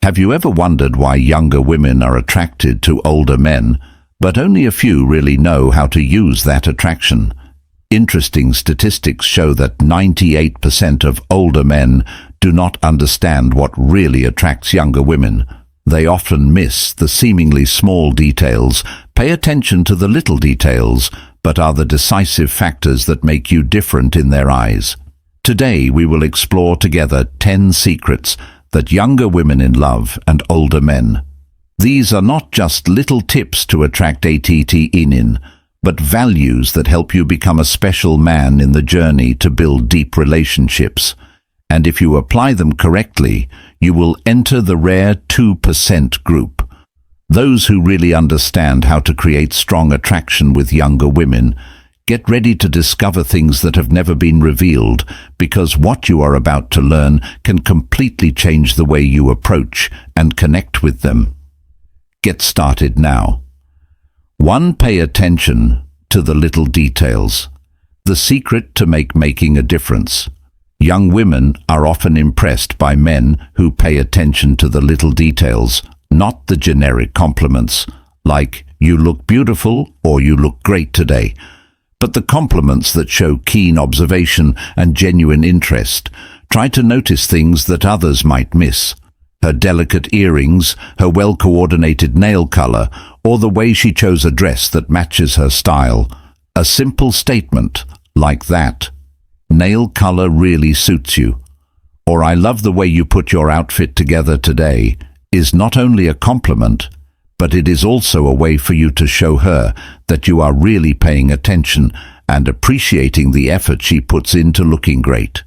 Have you ever wondered why younger women are attracted to older men, but only a few really know how to use that attraction? Interesting statistics show that 98% of older men do not understand what really attracts younger women. They often miss the seemingly small details, pay attention to the little details, but are the decisive factors that make you different in their eyes. Today we will explore together 10 secrets that younger women in love and older men. These are not just little tips to attract ATT but values that help you become a special man in the journey to build deep relationships. And if you apply them correctly, you will enter the rare 2% group. Those who really understand how to create strong attraction with younger women. Get ready to discover things that have never been revealed, because what you are about to learn can completely change the way you approach and connect with them. Get started now. 1. Pay attention to the little details. The secret to making a difference. Young women are often impressed by men who pay attention to the little details, not the generic compliments, like "you look beautiful" or "you look great today," but the compliments that show keen observation and genuine interest. Try to notice things that others might miss. Her delicate earrings, her well-coordinated nail color, or the way she chose a dress that matches her style. A simple statement like that. "Nail color really suits you," or "I love the way you put your outfit together today," is not only a compliment, but it is also a way for you to show her that you are really paying attention and appreciating the effort she puts into looking great.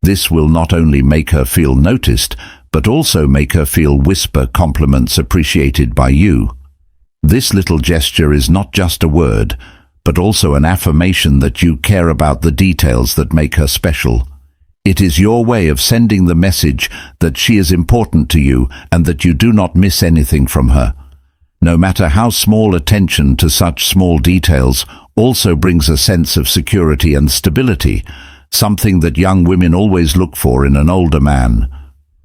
This will not only make her feel noticed, but also make her feel whisper compliments appreciated by you. This little gesture is not just a word, but also an affirmation that you care about the details that make her special. It is your way of sending the message that she is important to you and that you do not miss anything from her. No matter how small, attention to such small details also brings a sense of security and stability, something that young women always look for in an older man.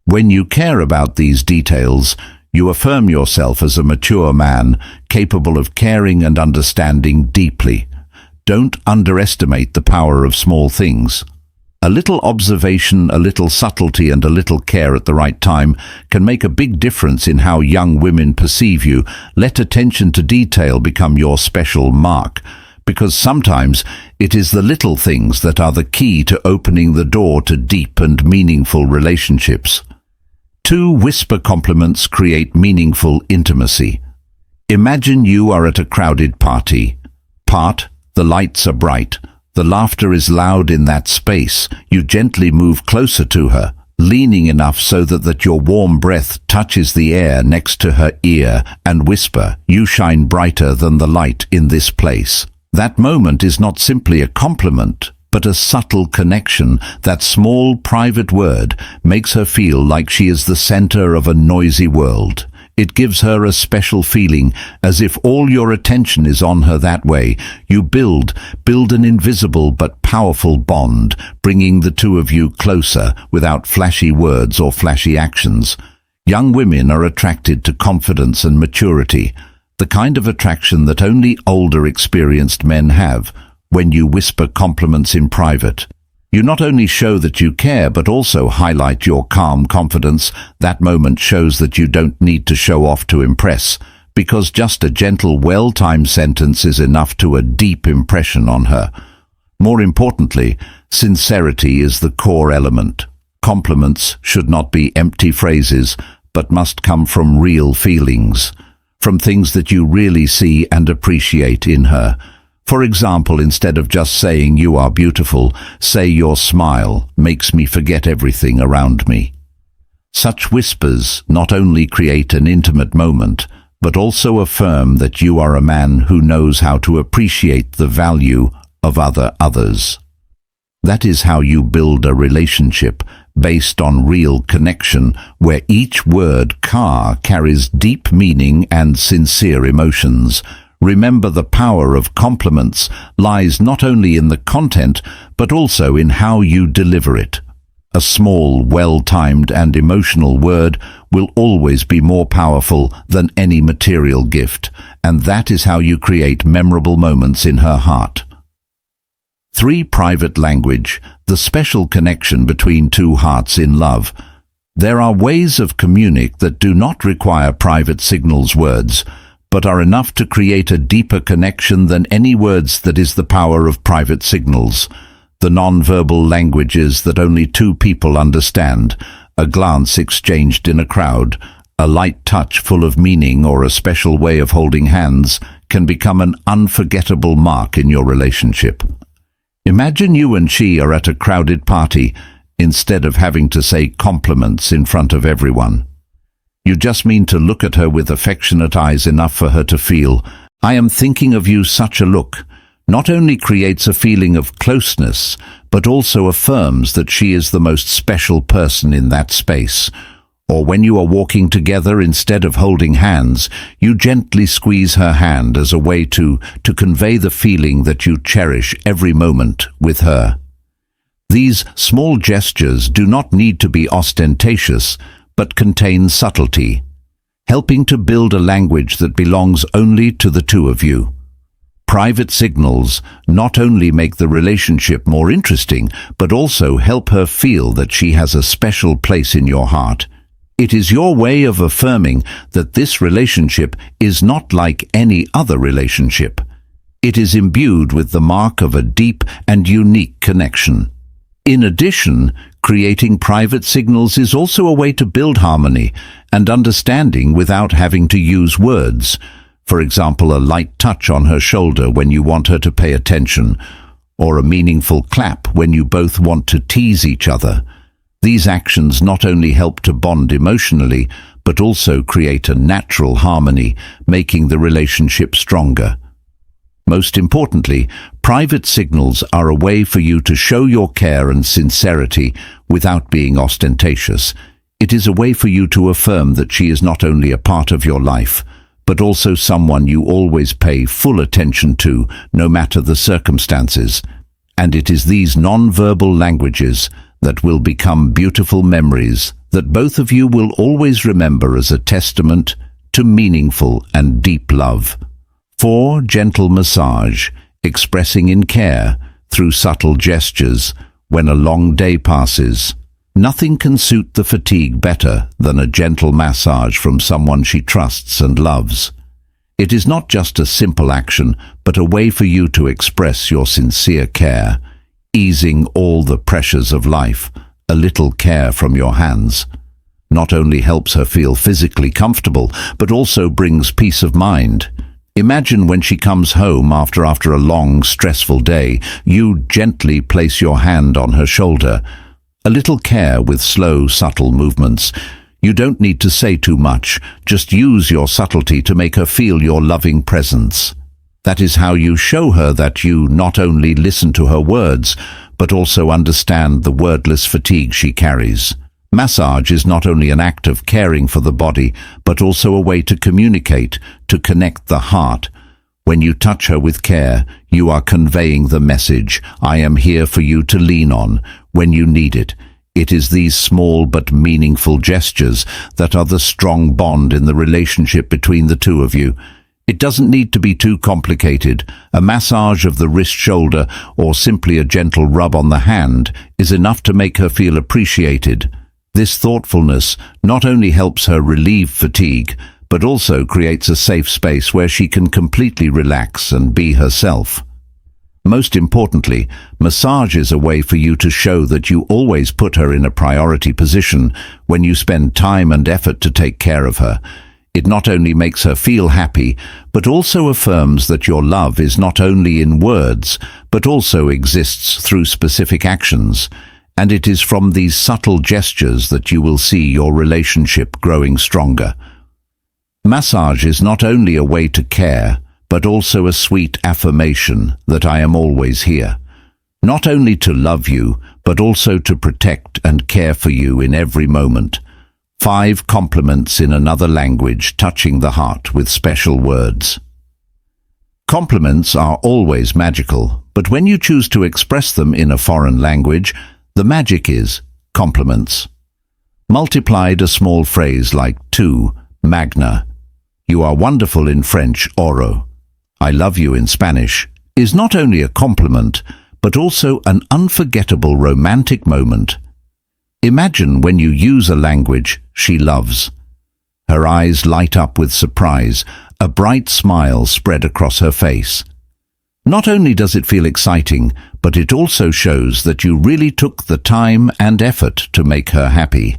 When you care about these details, you affirm yourself as a mature man, capable of caring and understanding deeply. Don't underestimate the power of small things. A little observation, a little subtlety, and a little care at the right time can make a big difference in how young women perceive you. Let attention to detail become your special mark, because sometimes it is the little things that are the key to opening the door to deep and meaningful relationships. 2. Whisper compliments create meaningful intimacy. Imagine you are at a crowded party. The lights are bright. The laughter is loud in that space. You gently move closer to her, leaning enough so that your warm breath touches the air next to her ear, and whisper, "You shine brighter than the light in this place." That moment is not simply a compliment, but a subtle connection. That small, private word makes her feel like she is the center of a noisy world. It gives her a special feeling, as if all your attention is on her that way. You build an invisible but powerful bond, bringing the two of you closer without flashy words or flashy actions. Young women are attracted to confidence and maturity, the kind of attraction that only older, experienced men have. When you whisper compliments in private, you not only show that you care, but also highlight your calm confidence. That moment shows that you don't need to show off to impress, because just a gentle, well-timed sentence is enough to a deep impression on her. More importantly, sincerity is the core element. Compliments should not be empty phrases, but must come from real feelings, from things that you really see and appreciate in her. For example, instead of just saying "you are beautiful," say "your smile makes me forget everything around me." Such whispers not only create an intimate moment, but also affirm that you are a man who knows how to appreciate the value of others. That is how you build a relationship based on real connection, where each word carries deep meaning and sincere emotions. Remember, the power of compliments lies not only in the content, but also in how you deliver it. A small, well-timed and emotional word will always be more powerful than any material gift, and that is how you create memorable moments in her heart. 3. Private language, the special connection between two hearts in love. There are ways of communication that do not require private signals words, but are enough to create a deeper connection than any words. That is the power of private signals. The non-verbal languages that only two people understand, a glance exchanged in a crowd, a light touch full of meaning, or a special way of holding hands, can become an unforgettable mark in your relationship. Imagine you and she are at a crowded party. Instead of having to say compliments in front of everyone, you just mean to look at her with affectionate eyes enough for her to feel, "I am thinking of you." Such a look not only creates a feeling of closeness, but also affirms that she is the most special person in that space. Or when you are walking together, instead of holding hands, you gently squeeze her hand as a way to convey the feeling that you cherish every moment with her. These small gestures do not need to be ostentatious, but contain subtlety, helping to build a language that belongs only to the two of you. Private signals not only make the relationship more interesting, but also help her feel that she has a special place in your heart. It is your way of affirming that this relationship is not like any other relationship. It is imbued with the mark of a deep and unique connection. In addition, creating private signals is also a way to build harmony and understanding without having to use words. For example, a light touch on her shoulder when you want her to pay attention, or a meaningful clap when you both want to tease each other. These actions not only help to bond emotionally, but also create a natural harmony, making the relationship stronger. Most importantly, private signals are a way for you to show your care and sincerity without being ostentatious. It is a way for you to affirm that she is not only a part of your life, but also someone you always pay full attention to, no matter the circumstances. And it is these non-verbal languages that will become beautiful memories that both of you will always remember as a testament to meaningful and deep love. 4. Gentle massage, expressing in care through subtle gestures when a long day passes. Nothing can suit the fatigue better than a gentle massage from someone she trusts and loves. It is not just a simple action, but a way for you to express your sincere care, easing all the pressures of life. A little care from your hands not only helps her feel physically comfortable, but also brings peace of mind. Imagine when she comes home after a long, stressful day, you gently place your hand on her shoulder. A little care with slow, subtle movements. You don't need to say too much, just use your subtlety to make her feel your loving presence. That is how you show her that you not only listen to her words, but also understand the wordless fatigue she carries. Massage is not only an act of caring for the body, but also a way to communicate, to connect the heart. When you touch her with care, you are conveying the message, "I am here for you to lean on when you need it." It is these small but meaningful gestures that are the strong bond in the relationship between the two of you. It doesn't need to be too complicated. A massage of the wrist, shoulder, or simply a gentle rub on the hand is enough to make her feel appreciated. This thoughtfulness not only helps her relieve fatigue, but also creates a safe space where she can completely relax and be herself. Most importantly, massage is a way for you to show that you always put her in a priority position when you spend time and effort to take care of her. It not only makes her feel happy, but also affirms that your love is not only in words, but also exists through specific actions. And it is from these subtle gestures that you will see your relationship growing stronger. Massage is not only a way to care, but also a sweet affirmation that I am always here. Not only to love you, but also to protect and care for you in every moment. 5 compliments in another language, touching the heart with special words. Compliments are always magical, but when you choose to express them in a foreign language, the magic is compliments. Multiplied, a small phrase like tu, magna, you are wonderful in French, oro, I love you in Spanish, is not only a compliment, but also an unforgettable romantic moment. Imagine when you use a language she loves. Her eyes light up with surprise, a bright smile spread across her face. Not only does it feel exciting, but it also shows that you really took the time and effort to make her happy.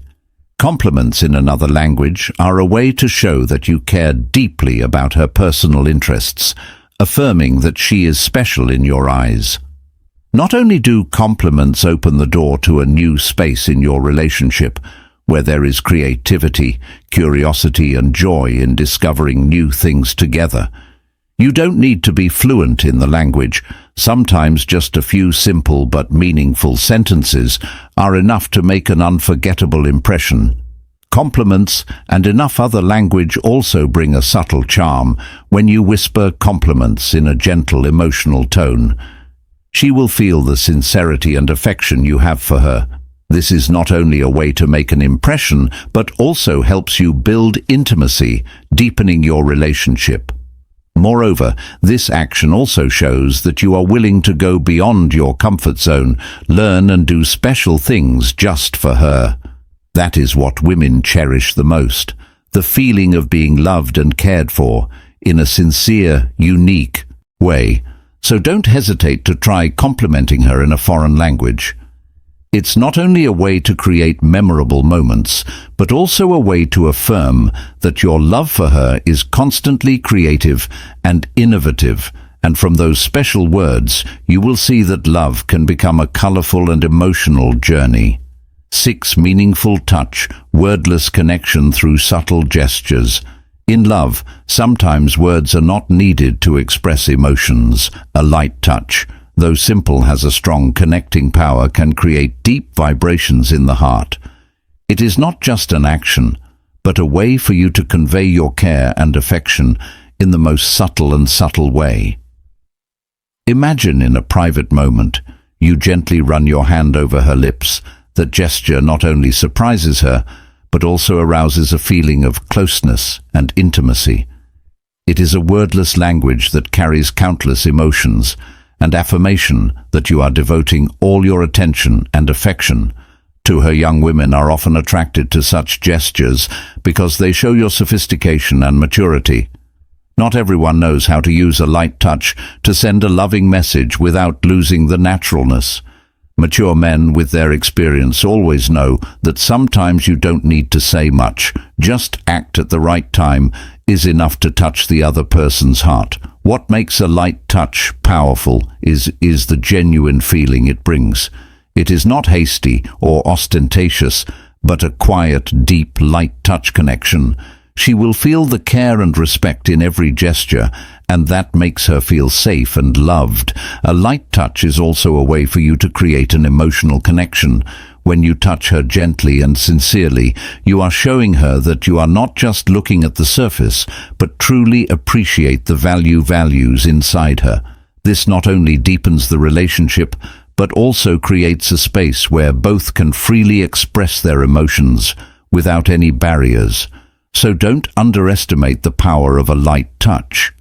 Compliments in another language are a way to show that you care deeply about her personal interests, affirming that she is special in your eyes. Not only do compliments open the door to a new space in your relationship, where there is creativity, curiosity and joy in discovering new things together. You don't need to be fluent in the language. Sometimes just a few simple but meaningful sentences are enough to make an unforgettable impression. Compliments and enough other language also bring a subtle charm when you whisper compliments in a gentle, emotional tone. She will feel the sincerity and affection you have for her. This is not only a way to make an impression, but also helps you build intimacy, deepening your relationship. Moreover, this action also shows that you are willing to go beyond your comfort zone, learn and do special things just for her. That is what women cherish the most, the feeling of being loved and cared for in a sincere, unique way. So don't hesitate to try complimenting her in a foreign language. It's not only a way to create memorable moments, but also a way to affirm that your love for her is constantly creative and innovative, and from those special words, you will see that love can become a colorful and emotional journey. 6. Meaningful touch, wordless connection through subtle gestures. In love, sometimes words are not needed to express emotions. A light touch, though simple, has a strong connecting power, can create deep vibrations in the heart. It is not just an action, but a way for you to convey your care and affection in the most subtle way. Imagine in a private moment, you gently run your hand over her lips. That gesture not only surprises her, but also arouses a feeling of closeness and intimacy. It is a wordless language that carries countless emotions, and affirmation that you are devoting all your attention and affection to her. Young women are often attracted to such gestures because they show your sophistication and maturity. Not everyone knows how to use a light touch to send a loving message without losing the naturalness. Mature men with their experience always know that sometimes you don't need to say much. Just act at the right time is enough to touch the other person's heart. What makes a light touch powerful is the genuine feeling it brings. It is not hasty or ostentatious, but a quiet, deep, light touch connection. She will feel the care and respect in every gesture, and that makes her feel safe and loved. A light touch is also a way for you to create an emotional connection. When you touch her gently and sincerely, you are showing her that you are not just looking at the surface, but truly appreciate the values inside her. This not only deepens the relationship, but also creates a space where both can freely express their emotions without any barriers. So don't underestimate the power of a light touch.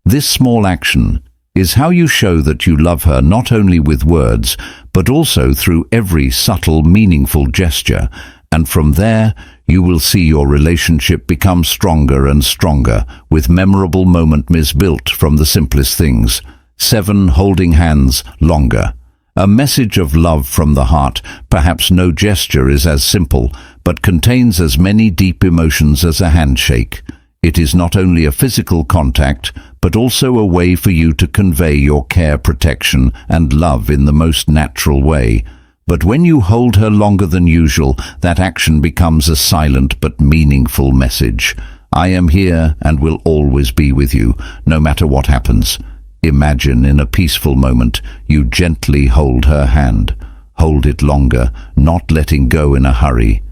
This small action is how you show that you love her not only with words, but also through every subtle, meaningful gesture, and from there you will see your relationship become stronger and stronger, with memorable moments built from the simplest things. 7. Holding hands longer. A message of love from the heart. Perhaps no gesture is as simple, but contains as many deep emotions as a handshake. It is not only a physical contact, but also a way for you to convey your care, protection, and love in the most natural way. But when you hold her longer than usual, that action becomes a silent but meaningful message. I am here and will always be with you, no matter what happens. Imagine in a peaceful moment, you gently hold her hand. Hold it longer, not letting go in a hurry.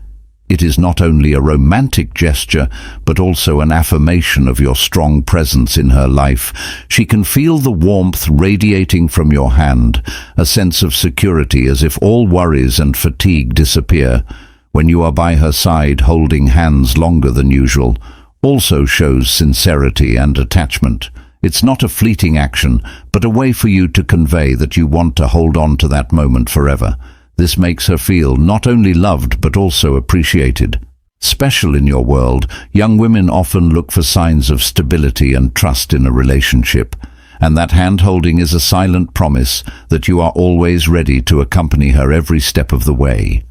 It is not only a romantic gesture, but also an affirmation of your strong presence in her life. She can feel the warmth radiating from your hand, a sense of security as if all worries and fatigue disappear. When you are by her side, holding hands longer than usual, also shows sincerity and attachment. It's not a fleeting action, but a way for you to convey that you want to hold on to that moment forever. This makes her feel not only loved but also appreciated. Special in your world, young women often look for signs of stability and trust in a relationship, and that hand-holding is a silent promise that you are always ready to accompany her every step of the way.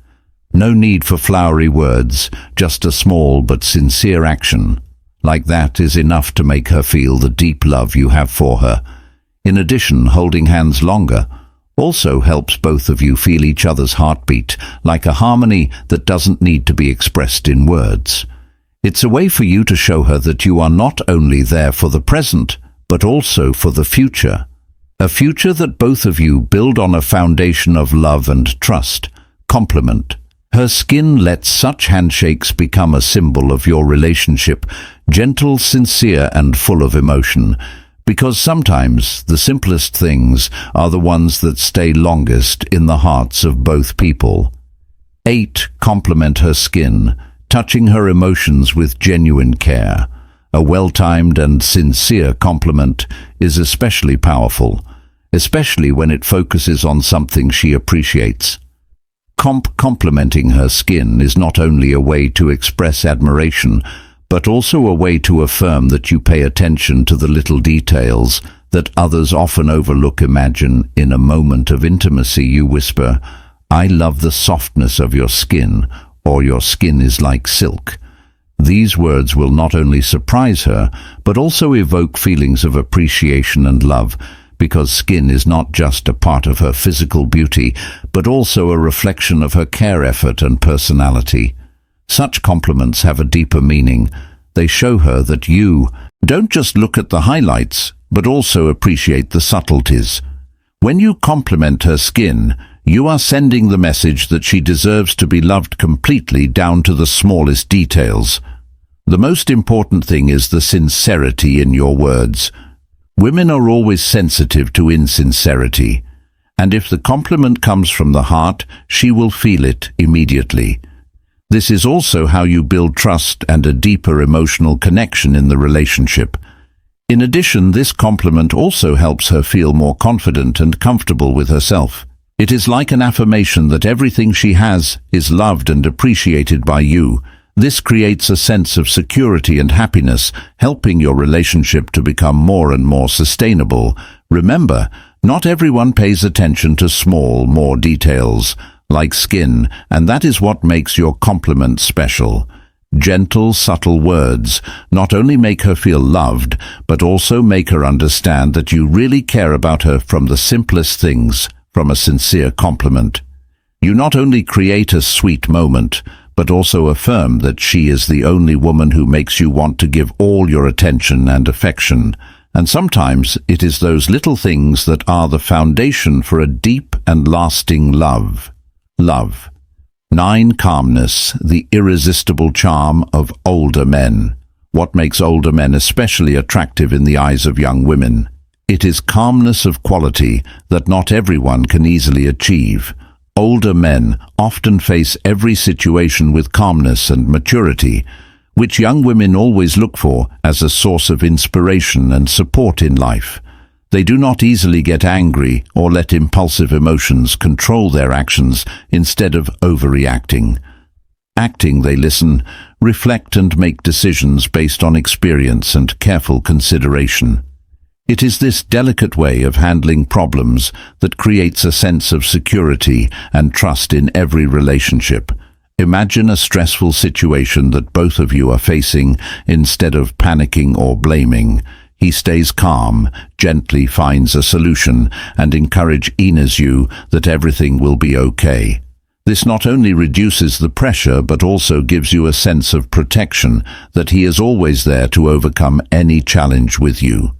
No need for flowery words, just a small but sincere action. Like that is enough to make her feel the deep love you have for her. In addition, holding hands longer also helps both of you feel each other's heartbeat, like a harmony that doesn't need to be expressed in words. It's a way for you to show her that you are not only there for the present, but also for the future. A future that both of you build on a foundation of love and trust. Compliment. Her skin lets such handshakes become a symbol of your relationship, gentle, sincere, and full of emotion. Because sometimes the simplest things are the ones that stay longest in the hearts of both people. 8. Compliment her skin, touching her emotions with genuine care. A well-timed and sincere compliment is especially powerful, especially when it focuses on something she appreciates. Complimenting her skin is not only a way to express admiration, but also a way to affirm that you pay attention to the little details that others often overlook. Imagine in a moment of intimacy you whisper, "I love the softness of your skin," or "Your skin is like silk." These words will not only surprise her, but also evoke feelings of appreciation and love, because skin is not just a part of her physical beauty, but also a reflection of her care, effort, and personality. Such compliments have a deeper meaning. They show her that you don't just look at the highlights, but also appreciate the subtleties. When you compliment her skin, you are sending the message that she deserves to be loved completely down to the smallest details. The most important thing is the sincerity in your words. Women are always sensitive to insincerity, and if the compliment comes from the heart, she will feel it immediately. This is also how you build trust and a deeper emotional connection in the relationship. In addition, this compliment also helps her feel more confident and comfortable with herself. It is like an affirmation that everything she has is loved and appreciated by you. This creates a sense of security and happiness, helping your relationship to become more and more sustainable. Remember, not everyone pays attention to more details, like skin, and that is what makes your compliment special. Gentle, subtle words not only make her feel loved, but also make her understand that you really care about her from the simplest things, from a sincere compliment. You not only create a sweet moment, but also affirm that she is the only woman who makes you want to give all your attention and affection. And sometimes it is those little things that are the foundation for a deep and lasting love. 9. Calmness, the irresistible charm of older men. What makes older men especially attractive in the eyes of young women? It is calmness of quality that not everyone can easily achieve. Older men often face every situation with calmness and maturity, which young women always look for as a source of inspiration and support in life. They do not easily get angry or let impulsive emotions control their actions instead of overreacting. They listen, reflect, and make decisions based on experience and careful consideration. It is this delicate way of handling problems that creates a sense of security and trust in every relationship. Imagine a stressful situation that both of you are facing. Instead of panicking or blaming, he stays calm, gently finds a solution, and encourages you that everything will be okay. This not only reduces the pressure but also gives you a sense of protection, that he is always there to overcome any challenge with you.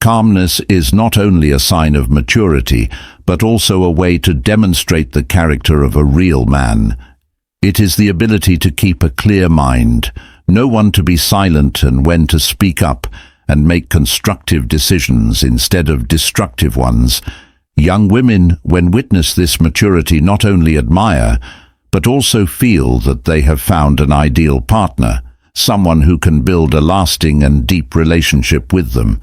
Calmness is not only a sign of maturity, but also a way to demonstrate the character of a real man. It is the ability to keep a clear mind, know when to be silent and when to speak up, and make constructive decisions instead of destructive ones. Young women, when witness this maturity, not only admire, but also feel that they have found an ideal partner, someone who can build a lasting and deep relationship with them.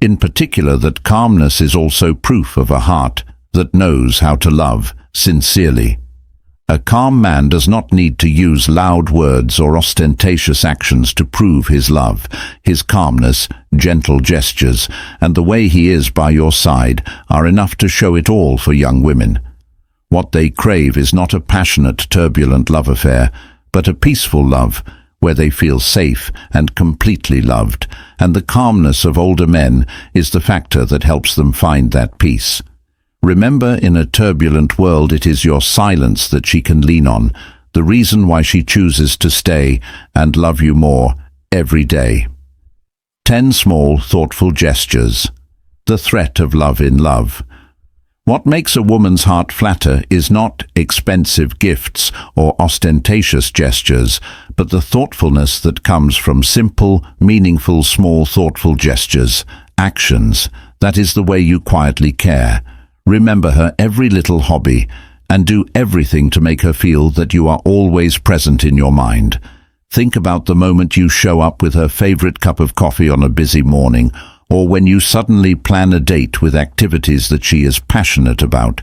In particular, that calmness is also proof of a heart that knows how to love sincerely. A calm man does not need to use loud words or ostentatious actions to prove his love. His calmness, gentle gestures, and the way he is by your side are enough to show it all for young women. What they crave is not a passionate, turbulent love affair, but a peaceful love, where they feel safe and completely loved, and the calmness of older men is the factor that helps them find that peace. Remember, in a turbulent world, it is your silence that she can lean on, the reason why she chooses to stay and love you more every day. 10 small, thoughtful gestures. The threat of love in love. What makes a woman's heart flatter is not expensive gifts or ostentatious gestures, but the thoughtfulness that comes from simple, meaningful, small, thoughtful gestures, actions. That is the way you quietly care. Remember her every little hobby, and do everything to make her feel that you are always present in your mind. Think about the moment you show up with her favorite cup of coffee on a busy morning, or when you suddenly plan a date with activities that she is passionate about.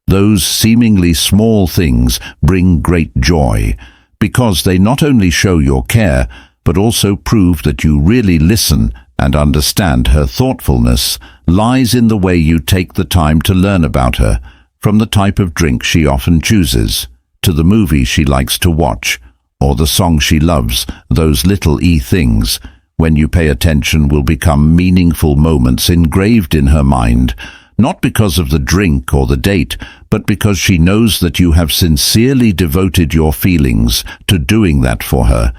Those seemingly small things bring great joy, because they not only show your care, but also prove that you really listen and understand. Her thoughtfulness lies in the way you take the time to learn about her, from the type of drink she often chooses, to the movie she likes to watch, or the song she loves. Those little things, when you pay attention, will become meaningful moments engraved in her mind, not because of the drink or the date, but because she knows that you have sincerely devoted your feelings to doing that for her.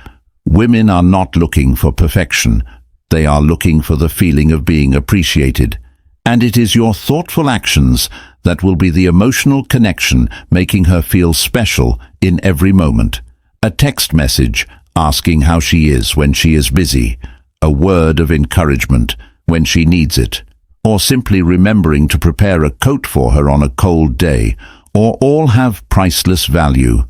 Women are not looking for perfection. They are looking for the feeling of being appreciated. And it is your thoughtful actions that will be the emotional connection, making her feel special in every moment. A text message asking how she is when she is busy, a word of encouragement when she needs it, or simply remembering to prepare a coat for her on a cold day, or all have priceless value.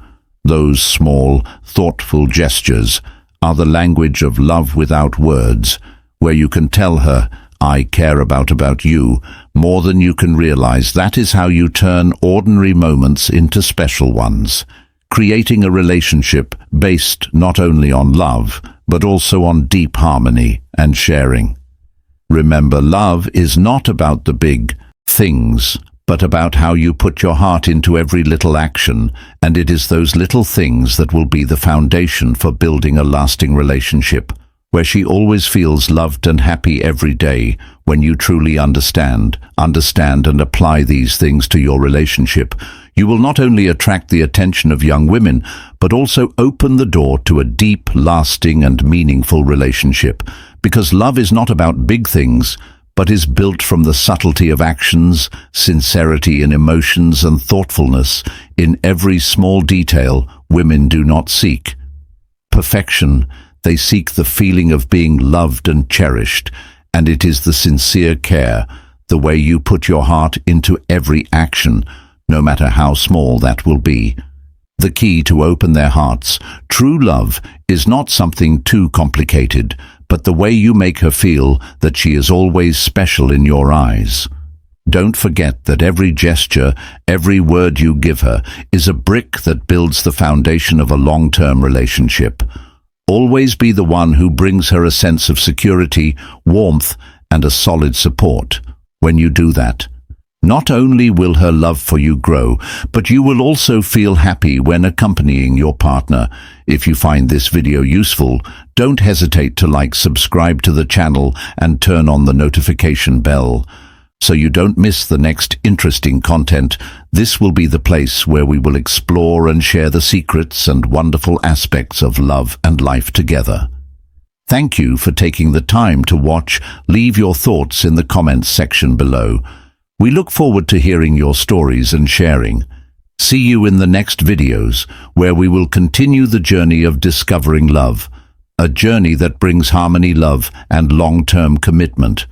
Those small, thoughtful gestures are the language of love without words, where you can tell her, "I care about you," more than you can realize. That is how you turn ordinary moments into special ones, creating a relationship based not only on love, but also on deep harmony and sharing. Remember, love is not about the big things, but about how you put your heart into every little action, and it is those little things that will be the foundation for building a lasting relationship, where she always feels loved and happy every day. When you truly understand and apply these things to your relationship, you will not only attract the attention of young women, but also open the door to a deep, lasting and meaningful relationship, because love is not about big things, but is built from the subtlety of actions, sincerity in emotions, and thoughtfulness in every small detail. Women do not seek perfection. They seek the feeling of being loved and cherished, and it is the sincere care, the way you put your heart into every action, no matter how small that will be. The key to open their hearts. True love is not something too complicated, but the way you make her feel that she is always special in your eyes. Don't forget that every gesture, every word you give her, is a brick that builds the foundation of a long-term relationship. Always be the one who brings her a sense of security, warmth, and a solid support. When you do that, not only will her love for you grow, but you will also feel happy when accompanying your partner. If you find this video useful, don't hesitate to subscribe to the channel, and turn on the notification bell, so you don't miss the next interesting content. This will be the place where we will explore and share the secrets and wonderful aspects of love and life together. Thank you for taking the time to watch. Leave your thoughts in the comments section below. We look forward to hearing your stories and sharing. See you in the next videos, where we will continue the journey of discovering love, a journey that brings harmony, love, and long-term commitment.